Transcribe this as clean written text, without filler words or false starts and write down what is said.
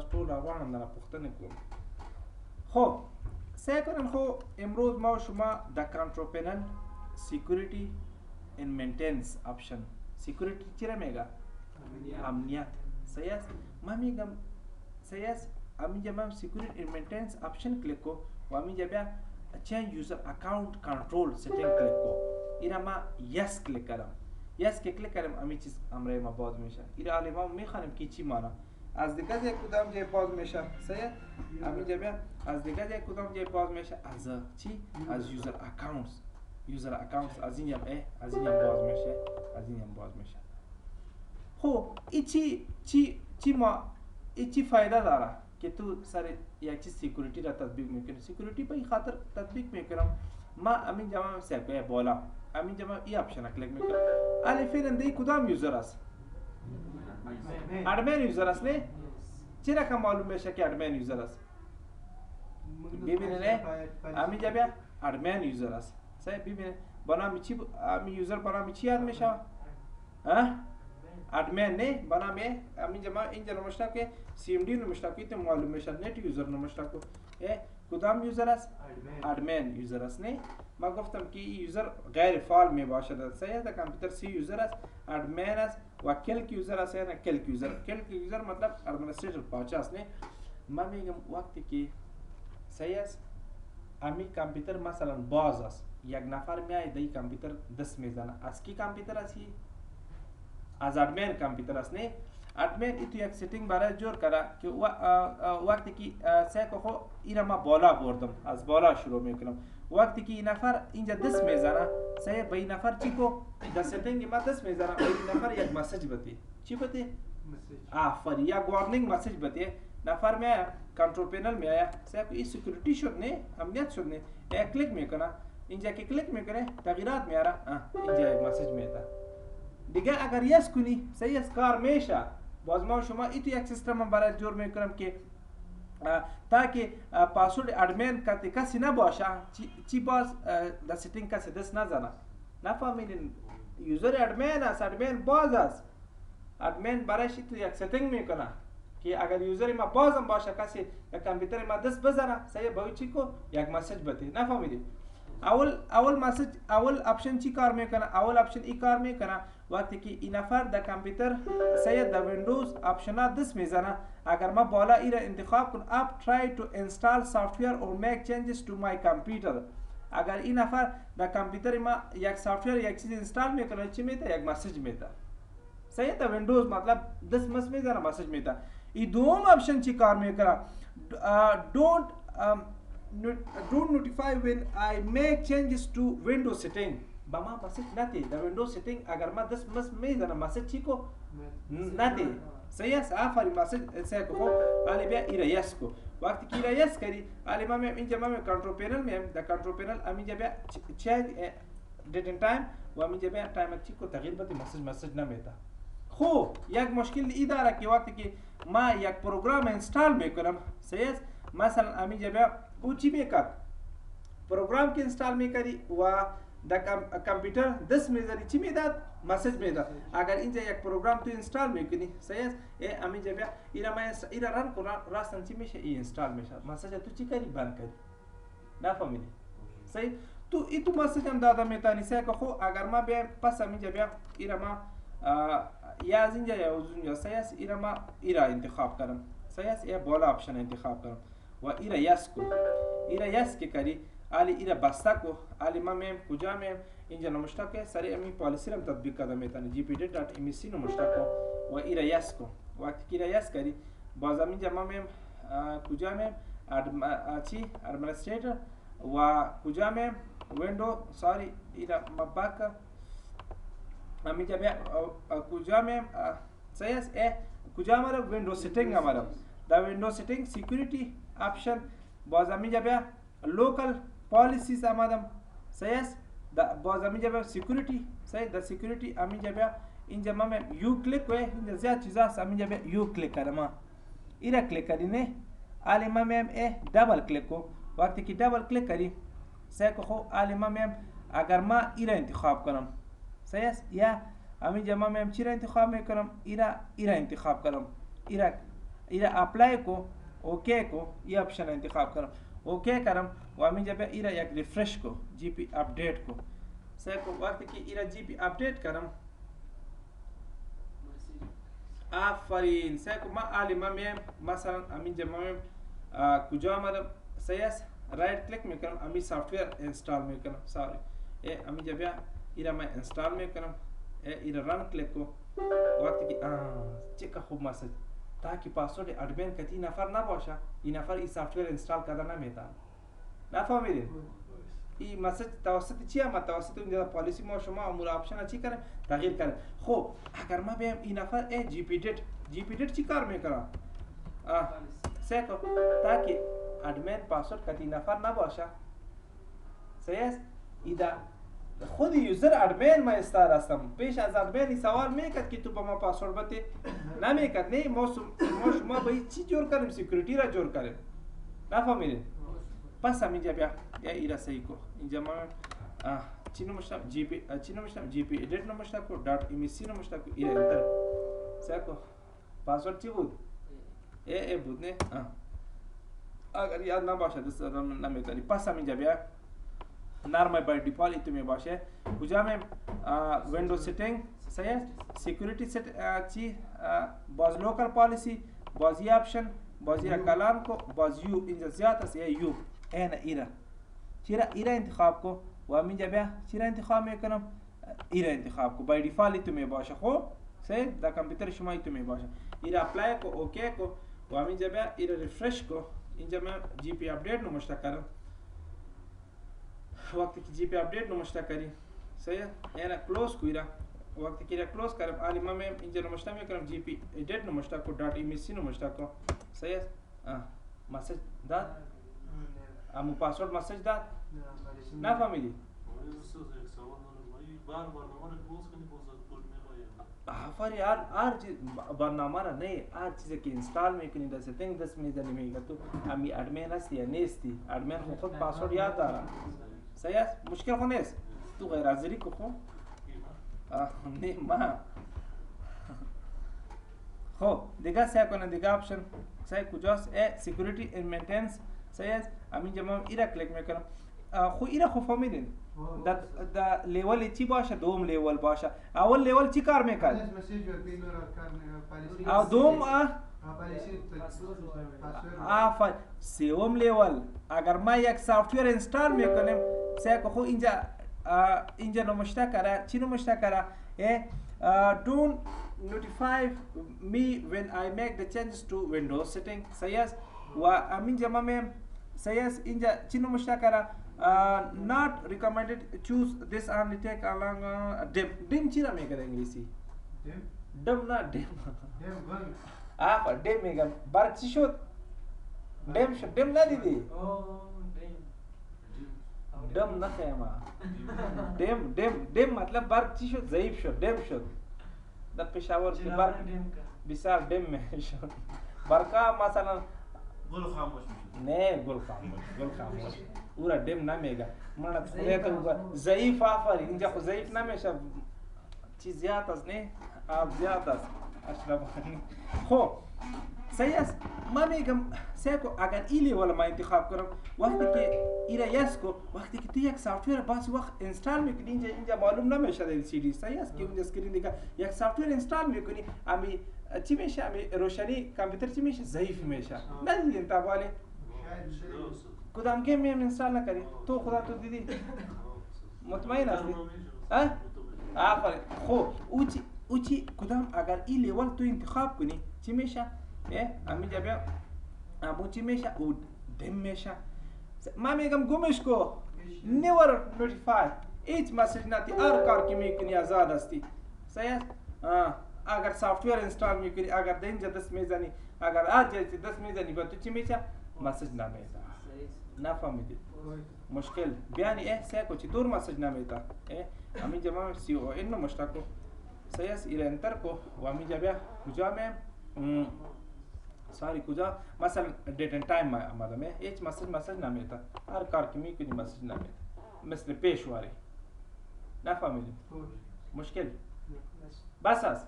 تاسو ټول روان دارم پوښتنه کوم. خب سعی کنیم خب امروز ما و شما در کنترل سیکوریتی این مینتیننس آپشن سیکوریتی چی را میگه؟ امنیت. صحیح است؟ من میگم صحیح است؟ همینجا من سیکوریتی این مینتیننس آپشن کلیک کو و همینجا بیا چنج یوزر اکاونت کنترل سیتینگ کلیک کو. اینا ما یس کلیک کردم. یس که کلیک کردم همین چیز امرای ما باز میشه. اینا علی ما میخوانیم که چی مانا از دیگه یک کدام جای باز میشه. صحیح؟ همینجا بیا از دیگه یک کدام جای باز میشه از چی؟ از یوزر اکاونتس از این از این باز میشه. از این باز میشه. خب این چی فایده داره که تو سر یک چیز سیکوریتی را تطبیق میکنی. سیکوریتی به این خاطر تطبیق میکنم ما همین جمع سرکای بالا همین جمع این آپشن کلیک میکنم. علی فعلا دی کدام یوزر است؟ ادمین یوزر است نه؟ چرا که معلوم میشه که ادمین یوزر است؟ ببینید همین جمع ادمین یوزر است. صحیح ببینید بنام چی یوزر بنام چی یاد میشه؟ ادمین نه بنام همین جمع اینجا نمشته که سی ام دی نمشته که تو معلوم میشه نت یوزر نمشته که کدام یوزر است؟ ادمین یوزر است نه؟ ما گفتم که یوزر غیر فعال می باشد. صحیح در کامپیوتر سی یوزر است، ادمین است و کلک یوزر است یا نه کلک یوزر مطلب ادمنستریتور پاچه است نه. من میگم وقتی که صحیح است امی کامپیوتر مثلا باز است یک نفر میای دی کامپیوتر دست میزنه از کی کامپیوتر است؟ از ادمین کامپیوتر است نه. ادمین ای تو یک سیتینگ برای جور کرده که وقتی که سعی کو خو اینا ما بالا بردم از بالا شروع میکنم وقتی که این نفر اینجا دست میزنه صحیح به این نفر چی کو در سیتینگ ما دست میزنه به این نفر یک مسیج بده چی بده؟ آفرین یک وارنینگ مسیج بده. نفر میاد کنترل پنل میاد صحیح کو این سکیوریتی شد نه امنیت شد نه کلیک میکنه اینجا که کلیک میکنه تغییرات میاره اینجا یک مسیج میاد دیگه اگر یس کنی صحیح است کار میشه. باز ما شما ای تو یک سیستم برای جور میکنم که تاکه پاسورد ادمین کسی نباشه چی باز در سیتینگ کسی دست نزنه. نفهمیدین یوزر ادمین است ادمین باز است ادمین برایش تو یک سیتینگ میکنه که اگر یوزر ما بازم باشه کسی در کامپیوتر ما دست بزنه صحیح باید چی کو یک مسیج بده. نفهمیدین اول آپشن چی کار میکنه؟ اول آپشن ای کار میکنه وقتی که این نفر در کامپیوتر صحیح در ویندوز آپشنات دست میزنه اگر ما بالا ای را انتخاب کن اپ try to install software or make changes to my computer اگر این نفر در کامپیوتر ما یک سافتور یک چیز اینستال میکنه چی میده؟ یک مسیج میده. صحیح در ویندوز مطلب دست میزنه مسیج میده. این دوم آپشن چی کار میکنه؟ don't notify when I make changes to Windows setting. با ما مسیج نتی در ویندوز setting اگر ما دست میزنم مسیج چی کو نتی. صحیح است آفرین مسیج صحیح کو علی بیا ایرا یس کو وقتی که ایرا یس کردی علی ما اینجا ما کنترل پنل میم در کنترل پنل همینجا بیا چنج دیت اند تایم و همینجا بیا تایم چی کو تغییر بده مسیج نمیده. خب یک مشکل ای داره که وقتی که ما یک پروگرام اینستال میکنم صحیح است مثلا همینجا بیا او چی میکرد پروگرام که اینستال میکردی و در کامپیوتر دست میزنی چی میداد؟ مسیج میداد. اگر اینجا یک پروگرام تو اینستال میکنی صحیح است همینجا بیا ایرا رن کن راستن چی میشه این اینستال میشه مسیج تو چی کردی بند کردی. نفهمیدی صحیح تو ای تو مسیج هم داده میتونی صحیح که خب اگر ما بیایم پس همینجا بیا ایرا ما یا از اینجا یا از اونجا صحیح است ایرا انتخاب کردم صحیح است یا بالا آپشن انتخاب کردم و ایرا یس کو ایرا یس که کردی علی ایرا بسته کو علی ما میم کجا میم اینجا نمشته که سری امی پالیسی رو تطبیق کرده میتونی gpd.mec نمشته کو و ایرا یس کو وقتی که ایرا یس کردی باز اینجا ما میم کجا میم ادمنستریتور و کجا میم ویندو ساری ایرا مباک همینجا بیا کجا میم صحیح است کجا همارا ویندو سیتینگ همارا در ویندو سیتینگ سیکیوریتی آپشن باز همینجا بیا لوکل پالیسیز آمدم صحیح است باز همینجا بیا سیکیوریتی صحیح در سیکیوریتی همینجا بیا اینجا ما یو کلیک و اینجا زیاد چیزا است همینجا بیا یو کلیک کردم ایرا کلیک کردی نه علی ما میم دبل کلیک کو وقتی که دبل کلیک کردی صحیح کو خو علی ما میم اگر ما ایرا انتخاب کنم صحیح است یا همینجا ما میم چی را انتخاب میکنم ایرا انتخاب کنم ایرا ایرا اپلای کو اوکی کو یہ آپشن انتخاب کرم اوکی کرم و همین جا ایرا یک ریفریش کو جی پی اپڈیٹ کو سه کو وقتی که ایرا جی پی اپڈیٹ کرم آفرین سه کو ما عالمه میم مثلا همین جا میم کجا آمدم سه است رایت کلیک میکنم همین سافتویر انستال میکنم ساری همین جا بیا ایرا من انستال میکنم ایرا رن کلیک کو وقتی که چقدر خوب مسج تاکه پاسورد ادمین کتی نفر نباشه این نفر این سافتویر انستال کرده نمیتونه نفهمیدید این مسج توسط چی آمد توسط اون پالیسی ما شما امور آپشن چی کنیم تغییر کنیم خب اگر ما بیم این نفر جی پی دیت چی کار میکنه سه کو تاکه ادمین پاسورد کتی نفر نباشه صحیح است ایدا خود یوزر ادمین ما استار هستم پیش از ادمین سوال میکرد که تو با ما پاسورد بده نمیکرد نه ما شما با چی جور کنیم سکیوریتی را جور کنیم نفهمیدید پس همینجا بیا یا ایرا صحیح کو اینجا ما چی نموشتم جی پی ادیت نموشتم کو دات ام سی نموشتم کو ایرا انتر صحیح کو پاسورد چی بود ای بود نه اگر یاد نباشه دست نمیتونی پس همینجا بیا نرمه بای دیفالت ایتو باشه کجا می ویندوز سیتینگ صحیح سکیوریتی سیت چی باز لوکال پالیسی بازی آپشن بازی را کلام کو باز یو اینجا زیاد است یو این ایرا انتخاب کو و همینجا بیا چرا انتخاب میکنم ایرا انتخاب کو بای دیفالت ایتو باشه خب صحیح در کامپیوتر شما ایتو باشه ایرا اپلای کو اوکی کو و همینجا بیا ایرا ریفرش کو اینجا من جی پی اپڈیٹ نموشته کردم وقتی که جی پی اپڈیٹ نموشته کردی صحیح یعنی کلوز کویرا وقتی که کلوز کردم علی من اینجا نموشته میکنم جی پی ادیت نموشته کو دات ام سی نموشته کو صحیح مسیج داد امو پاسورد مسیج داد نفهمیدی آفرین هر چیز برنامه را نه هر چیزی که انستال میکنی در سیتینگ دست میزنی میگه تو امی ادمین هستی یا نیستی ادمین خود پاسورد یاد داره صحیح است مشکل خو نیست تو غیر حاضری کو خو نه ما خب دیگه سعی کنن دیگه آپشن سعی کجاست سکیوریتی ان مینتیننس صحیح است همینجا ما ایرا کلیک میکنم خو ایرا خو فهمیدین دا لیول چی باشه دوم لیول باشه اول لیول چی کار میکنه او دوم آفرین سوم لیول اگر ما یک سافتویر انستال میکنیم سعی کو خو اینجا نموشته کرده چی نموشته کرده don't notify me when I make the changes to Windows setting صحیح است و همینجا ما صحیح است اینجا چی نموشته کرده not recommended choose this only take along dim چی را میگه انگلیسی dim نه dim dim میگم برق چی شد dim شد dim ندیدی dim نخیمه dim مطلب برق چی شد ضعیف شد dim شد در پشاور که برق بسیار dim شد برقا مثلا گل خاموش میشه نه گل خاموش اورا dim نمیگه من خودت ضعیف آفرین اینجا خود ضعیف نمیشه چیز زیاد است نه آب زیاد است اشرف خب صحیح است ما میگم سعی کو اگر این لیول ما انتخاب کنم وقتی که ایرا یس کو وقتی که تو یک سافتویر باز وقت انستال میکنی اینجا معلوم نمیشه این سی دی صحیح است که اونجا اسکرین دیگه یک سافتویر انستال میکنی امی چی میشه امی روشنی کامپیوتر چی میشه ضعیف میشه ندیدی انت والی کدام گیم میم انستال نکردی تو خدا تو دیدی مطمئن هستی آفرین خب او چی کدام اگر این لیول تو انتخاب کنی چی میشه همینجا بیا امو چی میشه او دم میشه ما میگم گمش کو never notify هیچ مسیج نتی هر کار که میکنی آزاد هستی صحیح است اگر سافتویر انستال میکنی اگر اینجا دست میزنی اگر هر جایی دست میزنی با تو چی میشه مسیج نمیده نفهمیدید مشکل بیانی سعی کو چطور مسیج نمیده همینجا ما سی او ان نموشته کو صحیح است ایرا انتر کو و همینجا بیا کجا میم ساری کجا مثلا دیت اند تایم آمدم هیچ مسیج نمیده هر کار که میکنی مسیج نمیده مثل پیشواری نفهمیدید مشکل بس است